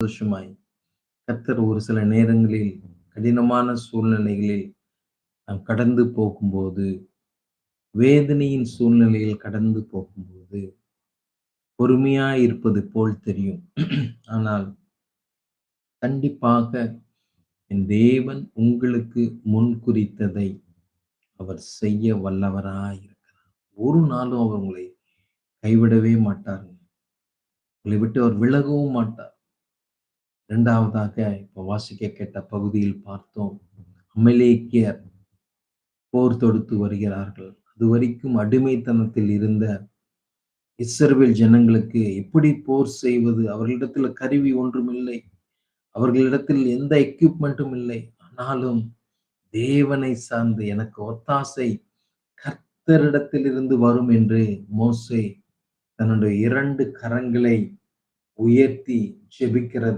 வருஷமாய் கர்த்தர் ஒரு சில நேரங்களில் கடினமான சூழ்நிலைகளில் நாம் கடந்து போகும்போது, வேதனையின் சூழ்நிலையில் கடந்து போகும்போது, பொறுமையாய் இருப்பது போல் தெரியும். ஆனால் கண்டிப்பாக என் தேவன் உங்களுக்கு முன்குறித்ததை அவர் செய்ய வல்லவராய் இருக்கிறார். ஒரு நாளும் அவர் உங்களை கைவிடவே மாட்டாருங்க. உங்களை விட்டு அவர் விலகவும் மாட்டார். 2வதாக இப்ப வாசிக்க கேட்ட பகுதியில் பார்த்தோம். அமலேக்கியர் போர் தொடுத்து வருகிறார்கள். அதுவரைக்கும் அடிமைத்தனத்தில் இருந்த இஸ்ரவேல் ஜனங்களுக்கு எப்படி போர் செய்வது? அவர்களிடத்தில் கருவி ஒன்றுமில்லை. அவர்களிடத்தில் எந்த எக்யூப்மென்ட்டும் இல்லை. ஆனாலும் தேவனை சார்ந்து எனக்கு ஒத்தாசை கர்த்தரிடத்திலிருந்து வரும் என்று மோசே தன்னுடைய 2 கரங்களை உயர்த்தி ஜெபிக்கிறதை